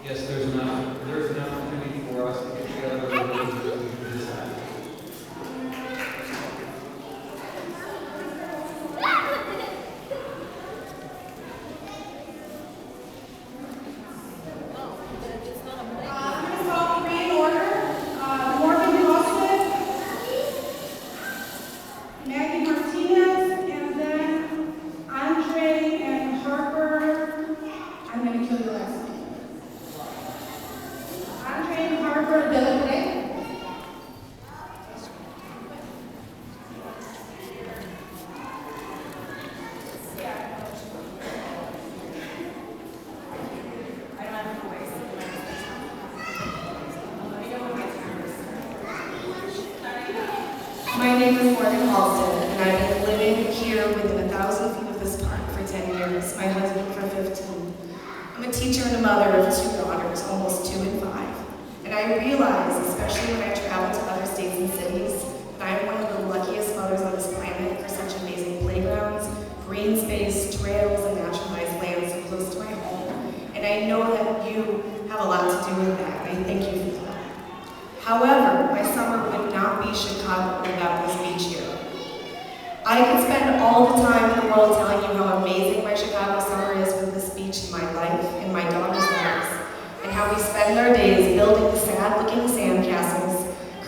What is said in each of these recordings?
Yes, there's an opportunity for us to get together and decide. My name is Morgan Halston, and I've been living here within 1,000 feet of this park for 10 years, my husband for 15. I'm a teacher and a mother of 2 daughters, almost 2 and 5. And I realize, especially when I travel to other states and cities, that I'm one of the luckiest mothers on this planet for such amazing playgrounds, green space, trails, and naturalized land so close to my home. And I know that you have a lot to do with that, and I thank you for that. However, my summer would not be Chicago without this beach here. I could spend all the time in the world telling you how amazing my Chicago summer is with this beach in my life and my daughter's lives, and how we spend our days building the sad-looking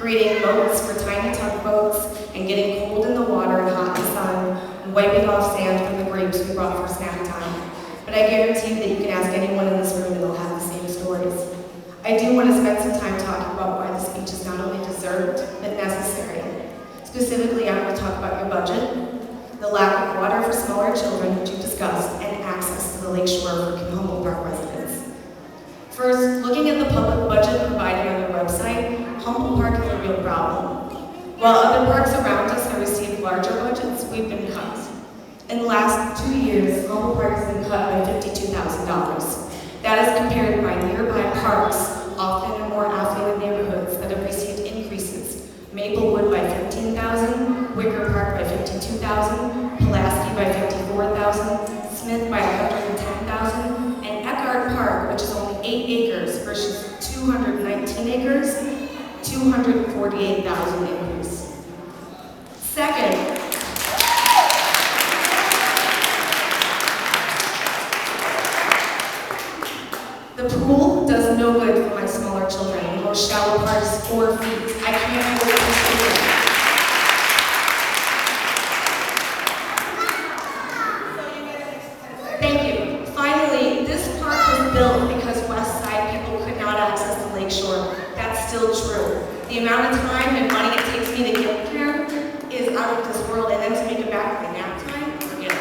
creating moats for tiny tugboats, and getting cold in the water and hot in the sun, and wiping off sand from the grapes we brought for snack time. But I guarantee that you can ask anyone in this room and they'll have the same stories. I do want to spend some time talking about why this beach is not only deserved, but necessary. Specifically, I want to talk about your budget, the lack of water for smaller children, which you discussed, and access to the lakeshore for Humboldt Park residents. First, looking at the public budget provided on their website, Humboldt Park is a real problem. While other parks around us have received larger budgets, we've been cut. In the last 2 years, Humboldt Park has been cut by $52,000. That is compared by nearby parks, often in more affluent neighborhoods, that have received increases. Maplewood by $15,000, Wicker Park by $52,000, Pulaski by $54,000, Smith by $110,000, and Eckhart Park, which is only 8 acres versus 219 acres, $248,000 increase. Second, the pool does no good for my smaller children. The most shallow part is 4 feet. I can't hold it. Thank you. Finally, this park was built because West Side people could not access the lakeshore. That's still true. The amount of time and money it takes me to get here is out of this world, and then to make it back by nap time, forget it.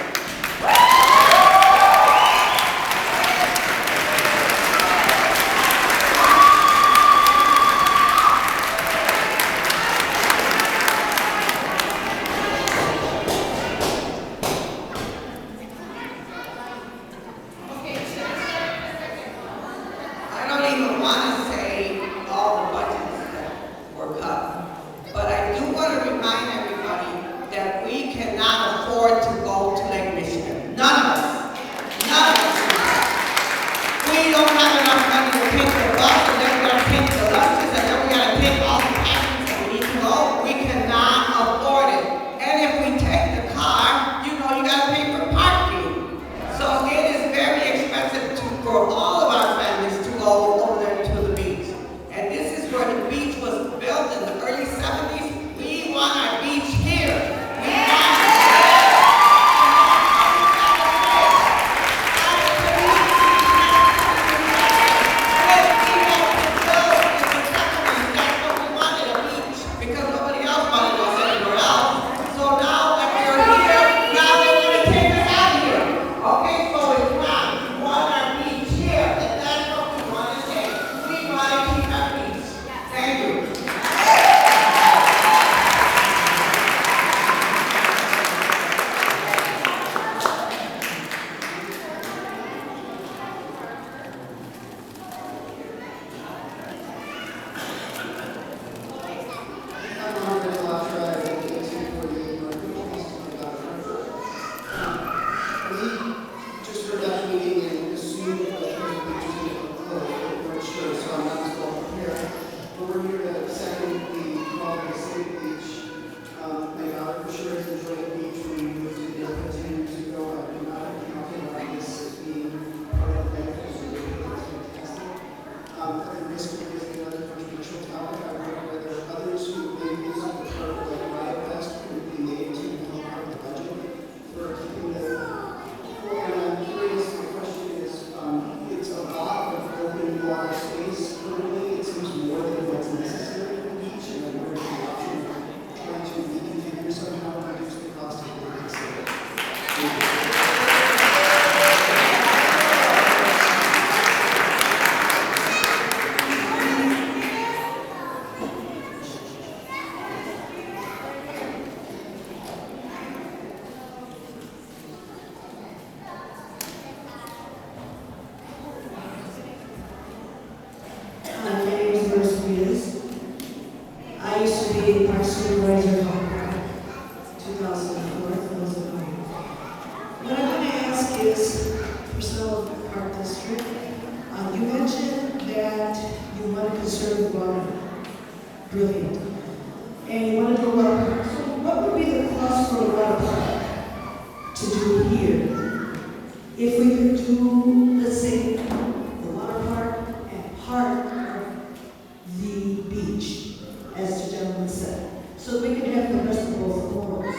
As sunset, so we can have the rest of both worlds.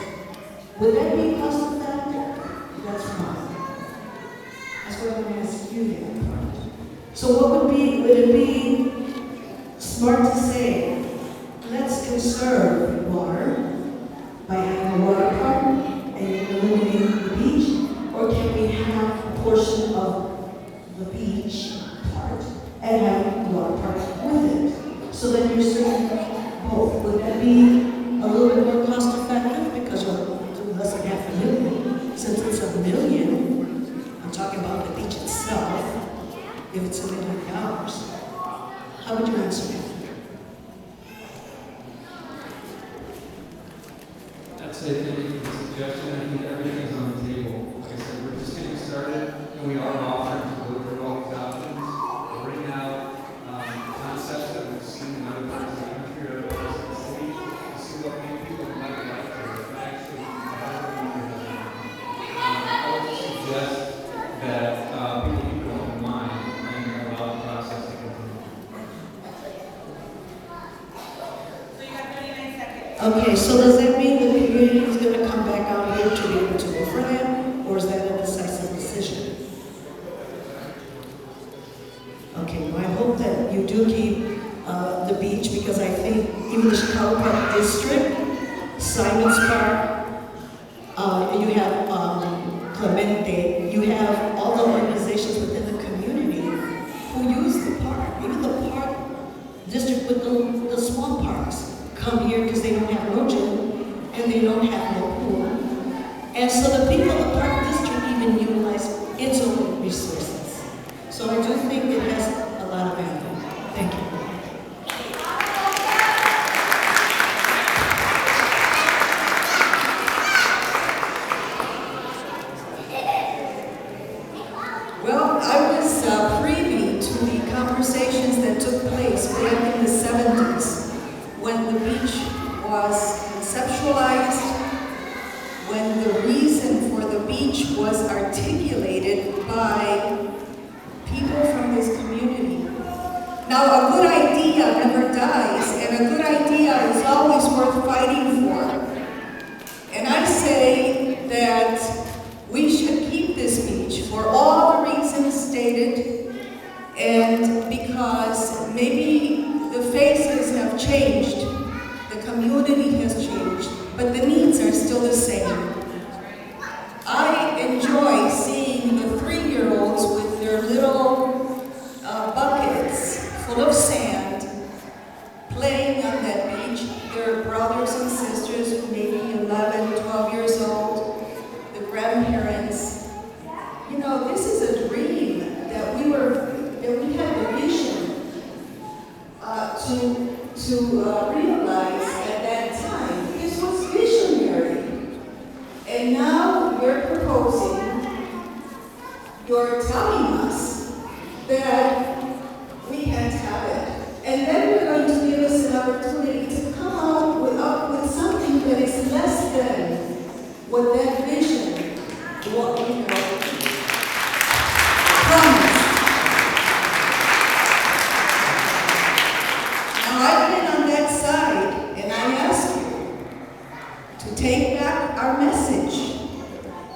Would that be cost effective? That's fine. That's what I'm going to ask you then. So what would it be smart to say, let's conserve water by having a water park and eliminating the beach, or can we have a portion of the beach part and have a water park with it? So that you're serving both. Would that be a little bit more cost effective? Because you'll do less than $500,000. Since it's $1 million, I'm talking about the beach itself, if it's $1 million. How would you answer that? I'd say thank you for the suggestion. I think everything is on the table. Like I said, we're just getting started, and we are offering to deliver all these options. We're bringing out concepts that we've seen in other parts of the country or other parts of the city to see what maybe people might like to actually I would suggest that people keep an open mind and allow the process to continue. Okay, so does that mean the community is going to come back out here to be able to vote for them, or is that a decisive decision? Okay, well, I hope that you do keep the beach, because I think even the Chicago Park District, Simon's Park, you have Clemente, you have all the organizations within the community who use the park. Even the park district with the small parks come here because they don't have no gym and they don't have no pool. And so the people of the park district even utilize its own resources. So I do think it has a lot of value. Thank you. Well, I was privy to the conversations that took place back in the 70s when the beach was conceptualized, when the reason for the beach was articulated by people from this community. Now, a good idea never dies, and a good idea is always worth fighting for. And I say that we should keep this beach for all the reasons stated, and because maybe the faces have changed, the community has changed, but the needs are still the same. I enjoy seeing the 3-year-olds with their little buckets full of sand playing on that beach. Their brothers and sisters who may be 11, 12 years old, the grandparents. You know, this is a dream that we had the vision to realize at that time. This was visionary. And now you're proposing, you're telling us that we can't have it. And then you're going to give us an opportunity to come up with something that is less than what that vision, what we promised. Now I've been on that side, and I ask you to take back our message.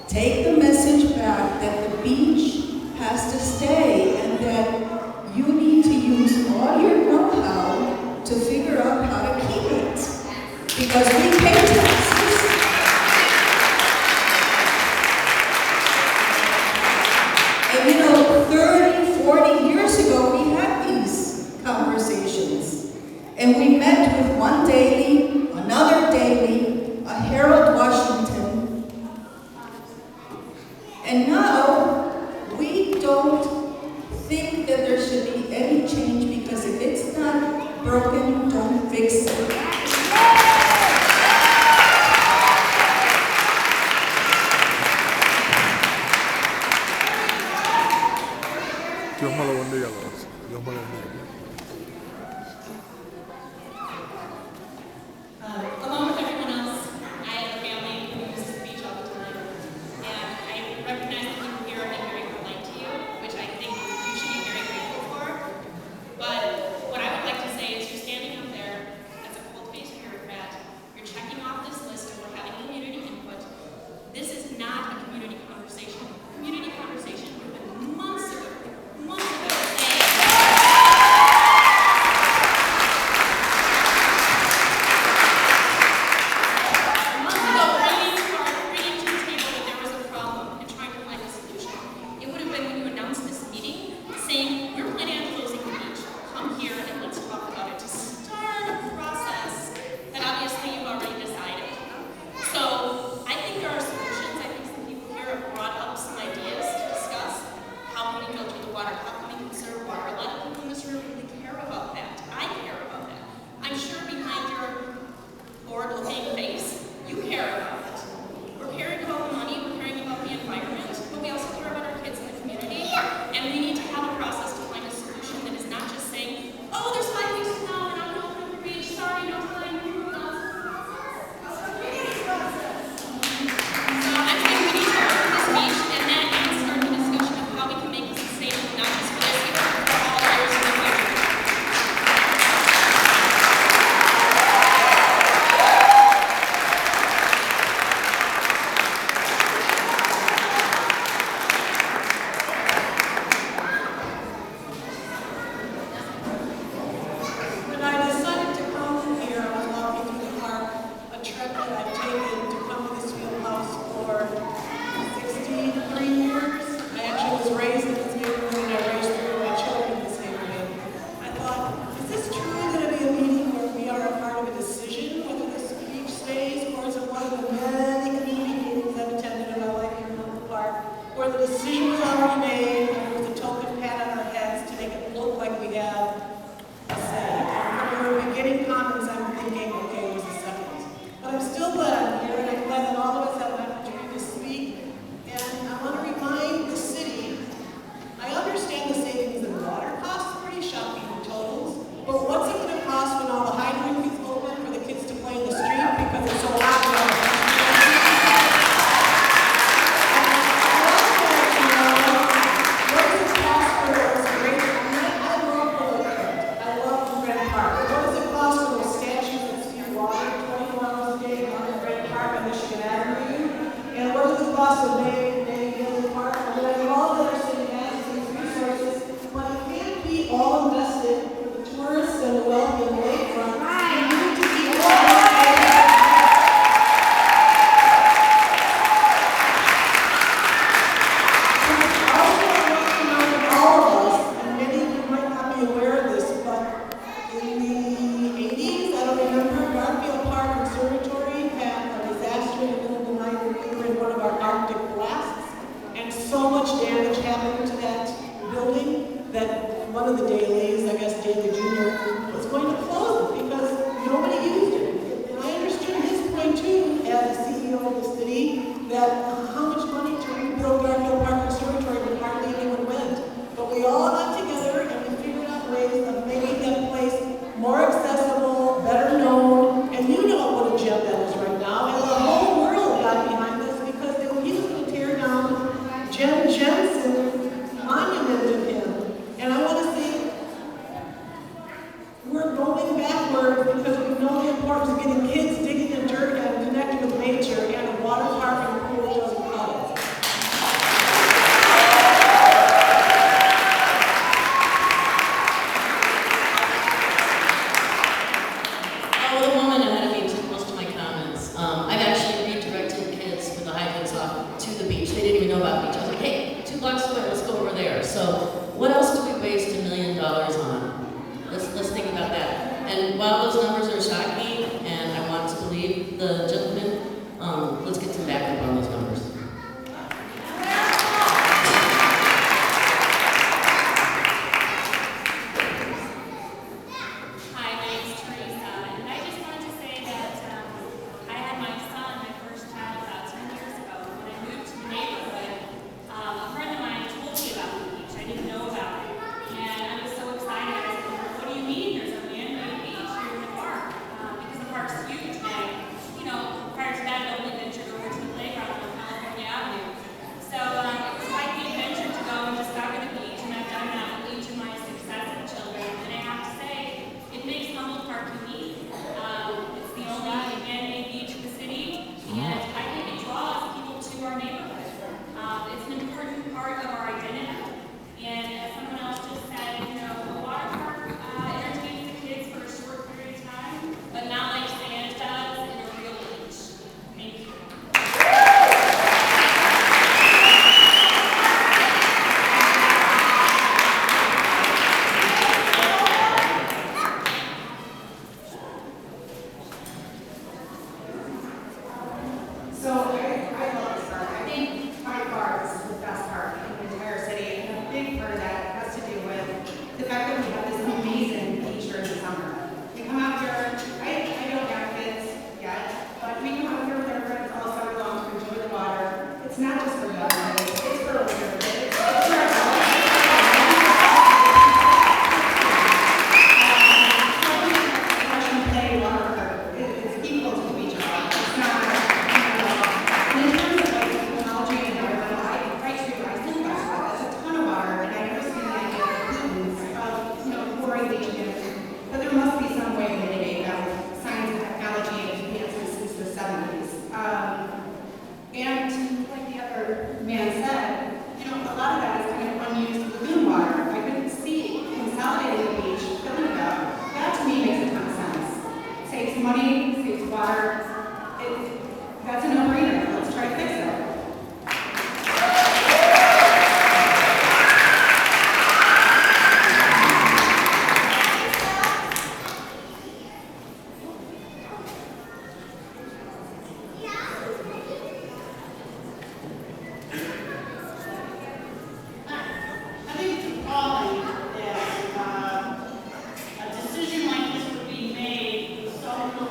Take the message back that the beach has to stay, and that you need to use all your know-how to figure out how to keep it. Because we pay taxes. And you know, 30, 40 years ago, we had these conversations. And we met with one daily, another daily, a Harold Washington. And now, we don't think that there should be any change, because if it's not broken, don't fix it. Dios me lo bendiga, Dios me lo bendiga. cost of Daily Park. I mean, I love that our city has these resources, but it can't be all invested for the tourists and the wealthy and the lakefront. We need to be all of us, and many of you might not be aware of this, but in the 80s, I don't remember, Garfield Park Conservatory had a disaster in the middle of the night where we were in one of our Arctic blasts, and so much damage happened to that building that one of the dailies, I guess Daily Jr., was going to close it because nobody used it. And I understood his point too, as the CEO of the city, that how much money to rebuild Garfield Park Conservatory would hardly anyone went. But we all got together and we figured out ways of making that place more accessible, better known, and you know what a gem that is right now. And the whole world got behind this because they were going to tear down Jen Jensen's monument to him. And I want to say, we're going backwards because we know the importance of getting kids digging in dirt and connecting with nature, and a water park and a pool doesn't cut it. The woman ahead of me took most of my comments. I've actually redirected kids with the high off to the beach. They didn't even know about the beach. I was like, hey, 2 blocks away, let's go over there. So what else do we waste $1 million on? Let's think about that. And while those numbers are shocking, and I want to believe the gentleman, let's get some backup on those numbers.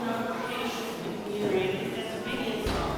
Notification to the community, that's a big insult.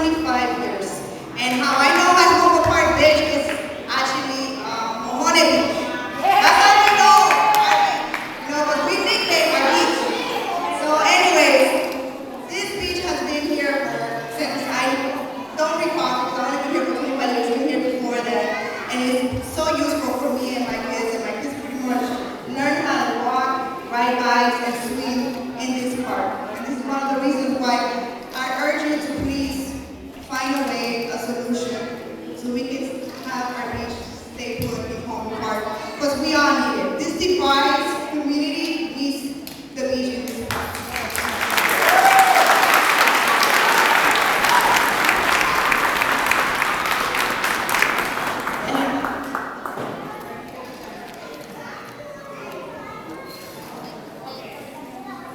25 years. And how I know my Humboldt Park beach is actually Mojone Beach. That's how we know. But we nickname our beach. So anyways, this beach has been here since I don't recall, because I've only been here for 25 years. I've been here before that. And it's so useful for me and my kids. And my kids pretty much learn how to walk, ride bikes, and swim in this park. And this is one of the reasons why I urge you to please find a way, a solution, so we can have our beach stay put in Humboldt Park. Because we all need it. This divides community needs the beach in this park.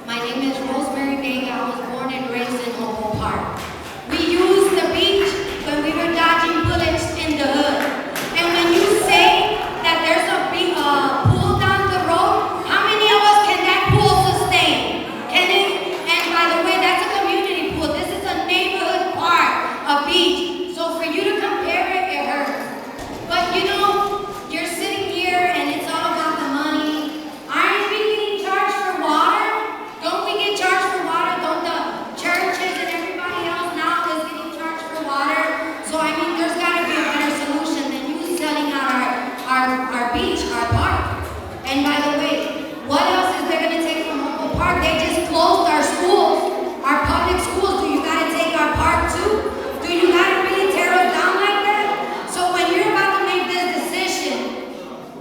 My name is Rosemary Vega. I was born and raised in Humboldt Park. We used the beach when we were dodging bullets in the hood. And when you say that there's a pool down the road, how many of us can that pool sustain? Can it? And by the way, that's a community pool. This is a neighborhood park, a beach. So for you to compare it, it hurts. But you know, you're sitting here and it's all about the money. Aren't we getting charged for water? Don't we get charged for water? Don't the churches and everybody else now is getting charged for water? So I mean, there's got to be a better solution than you selling out our beach, our park. And by the way, what else is there going to take from Humboldt Park? They just closed our schools, our public schools. Do you got to take our park too? Do you got to really tear us down like that? So when you're about to make this decision,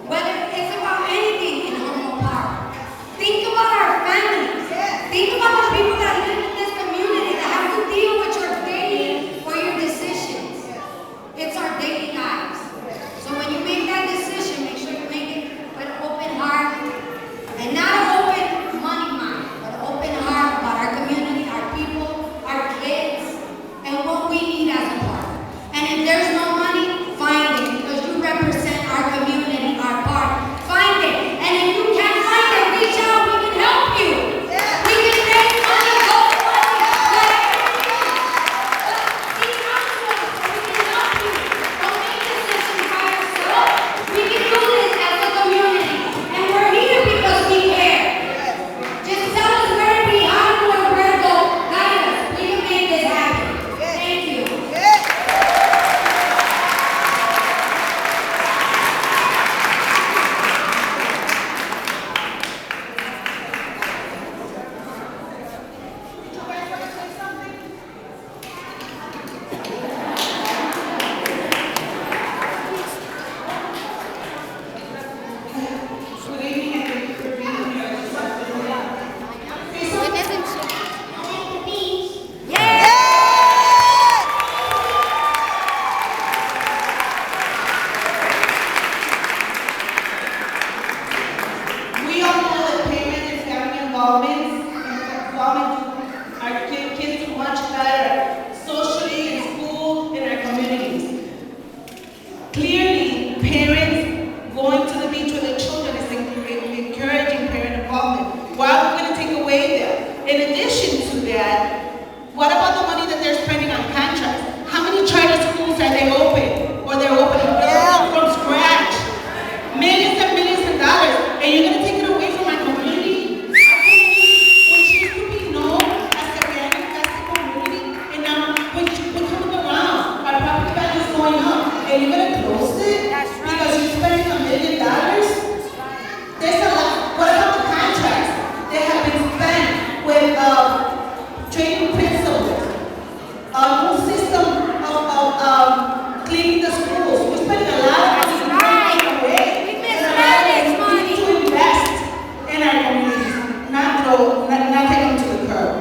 whether it's about anything in Humboldt Park, think about our families. Think about the people that live in this community that have to deal with your daily or your decisions. It's our daily lives. So when you make that decision, make sure you make it with an open heart and not an open money mind, but an open heart about our community, our people, our kids, and what we need as a park. And if there's no money, find it, because you represent our community, our park. Find it. And if you can't find it, reach out. We can help you. We can raise money, go for money, let everything. Reach out to us so we can help you. Don't make decisions by yourself. We can do this as a community. And we're here because we care. Just tell us where to be, how to go, where to go. Guide us. We can make this happen. Thank you. Good evening, and thank you for being here. We all know that parents and family involvement our kids do much better socially in school, in our communities. Clearly, parents going to the beach with their children is encouraging parent involvement. Why are we going to take away that? In addition to that, what about the money that they're spending on contracts? How many charter schools are they open? Or they're opening from scratch? Millions and millions of dollars. And you're going to take it away from our community? Our community, which used to be known as a very invested community, and now we're coming around. Our property value is going up. And you're going to close it? Because you're spending $1 million? There's a lot. What about the contracts that have been spent with training principals? A new system of cleaning the schools. We're spending a lot of money. To invest in our communities, not take them to the curb.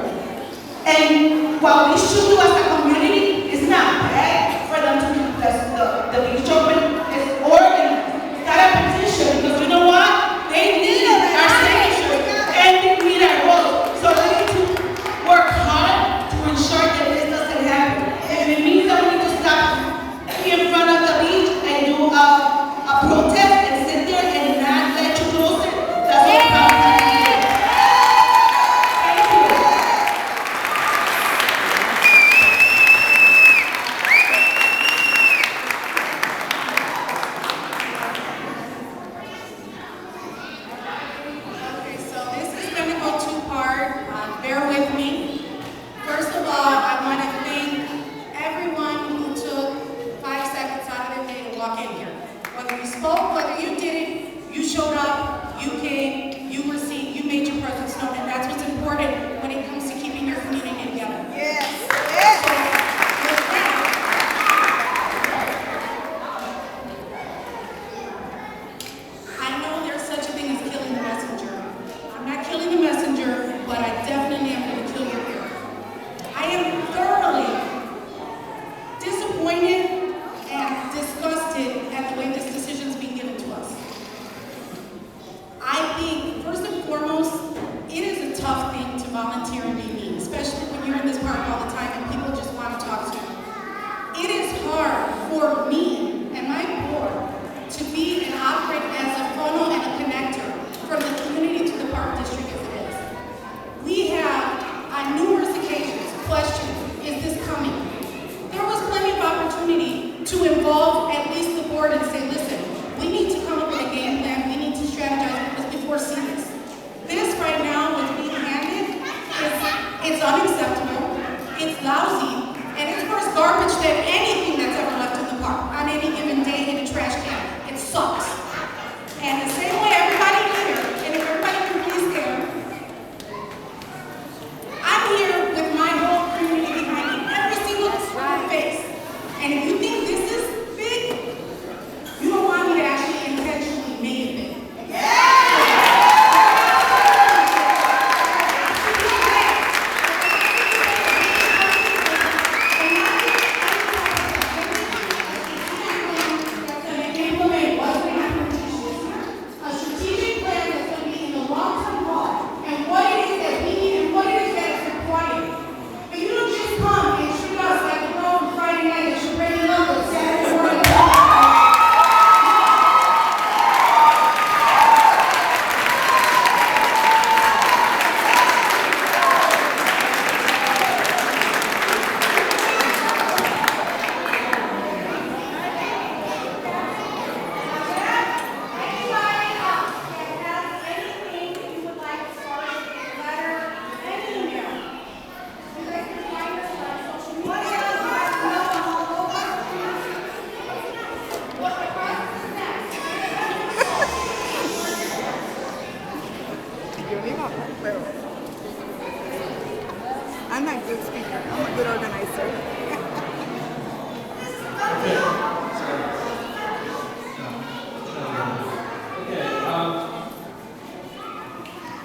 And what we should do as a community is not bad for them to keep the beach open. It's organized. Start a petition, because you know what? They need our signatures and they need our votes. So they need to work hard to ensure that this doesn't happen. If it means that we need to stop in front of the beach and do a protest and sit there and not let you close it, that's what I'm saying. Thank you. is this coming? There was plenty of opportunity to involve at least the board and say, listen, we need to come up with a game plan, we need to strategize because we foresee this. This right now, what's being handed, it's unacceptable, it's lousy, and it's worse garbage than anything that's ever left in the park on any given day in a trash can. It sucks. And the same way everybody here, and if everybody can please stand, I'm here with my whole community behind me, every single face. And if you think this is big, you don't want me to actually intentionally make it big. A strategic plan that's going to be in the long-term goal, and what it is that we need and what it is that is required. But you don't just come and treat us like the girl on Friday night that you're bringing up on Saturday morning. Anybody else that has anything that you would like as far as a letter, an email? You guys can find us on social media. What the process is next? I'm not a good speaker. I'm a good organizer.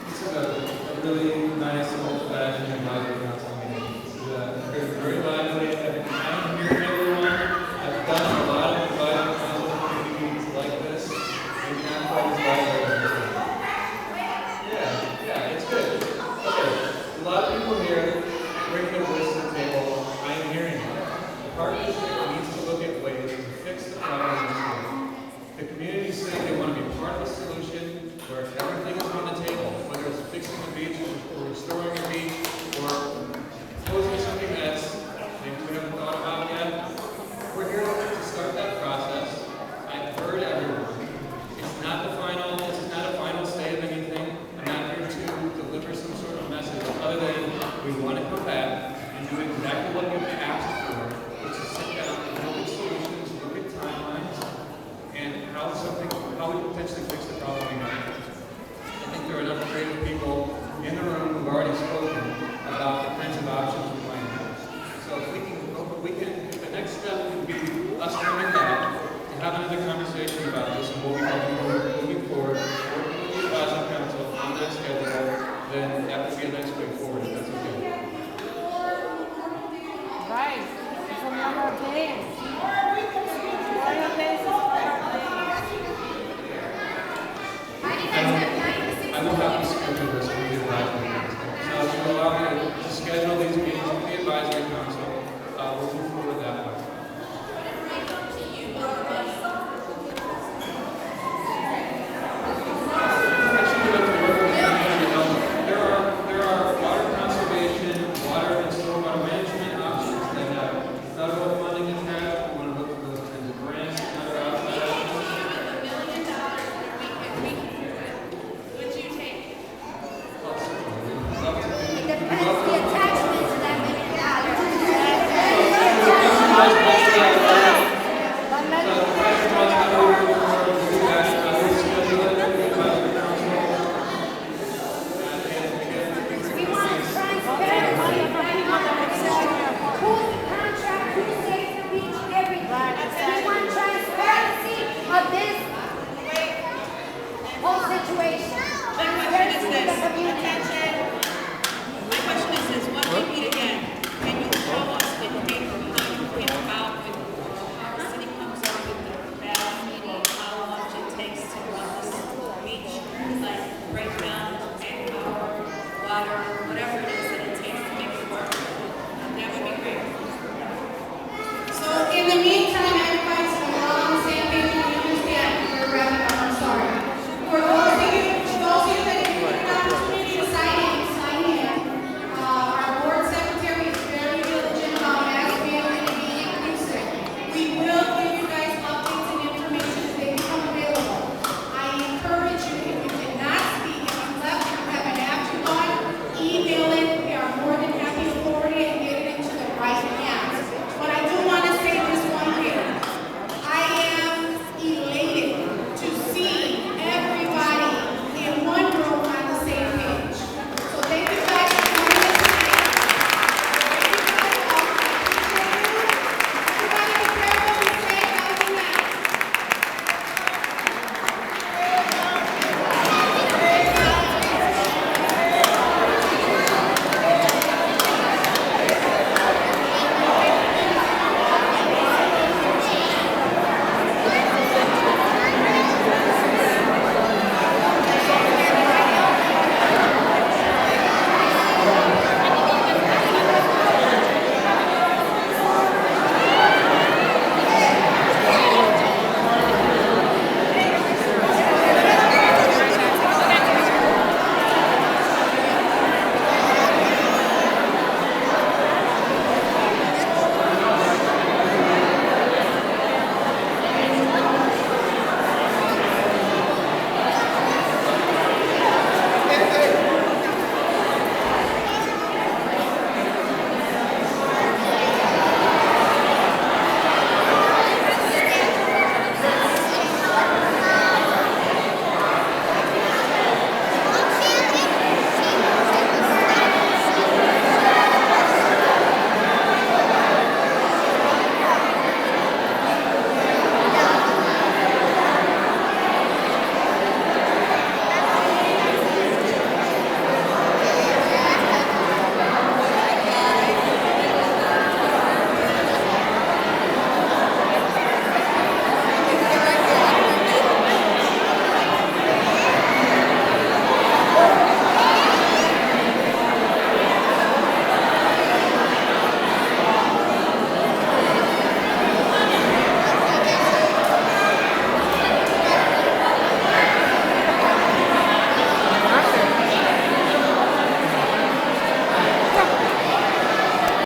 This is a really nice old-fashioned advisory council meeting. This is very lively. I'm here for everyone. I've done a lot of advisory council meetings like this. Maybe not quite as lively. Yeah, it's good. Okay, a lot of people here bring their voice to the table. I am hearing it. The partnership needs to look at ways to fix the problem in the city. The community is saying they want to be part of the solution where everything is on the table, whether it's fixing the beach or restoring the beach or proposing something that's maybe we haven't thought about yet. We're here to start that process. I've heard everyone. It's not the final, this is not a final say of anything. I'm not here to deliver some sort of message other than we want to come back and do exactly what you've asked for, which is sit down and look at solutions, look at timelines, and how we potentially fix the problem we have. I think there are enough creative people in the room who've already spoken about the kinds of options we might have. So if the next step would be us coming back and having another conversation about this and what we can do moving forward, working with the advisory council on that schedule, then that would be a nice way forward, if that's okay. Right. It's another day. I will have to schedule this with the advisory council. So if you allow me to schedule these meetings with the advisory council, we'll move forward that way. Actually, we'd like to work with the community development. There are water conservation, water and stormwater management options that have federal funding attached. We want to look for those kinds of grants and other outside options. Would you take? It depends the attachment to that $1 million. We want transparency. Who's the contract, who saves the beach, everything. We want transparency of this whole situation. Transparency in the community. My question is this, when we meet again, can you show us in paper how you came about with, how the city comes up with the bad meeting, how much it takes to run this beach, like break down manpower, water, whatever it is that it takes to make it work? That would be great. So in the meantime,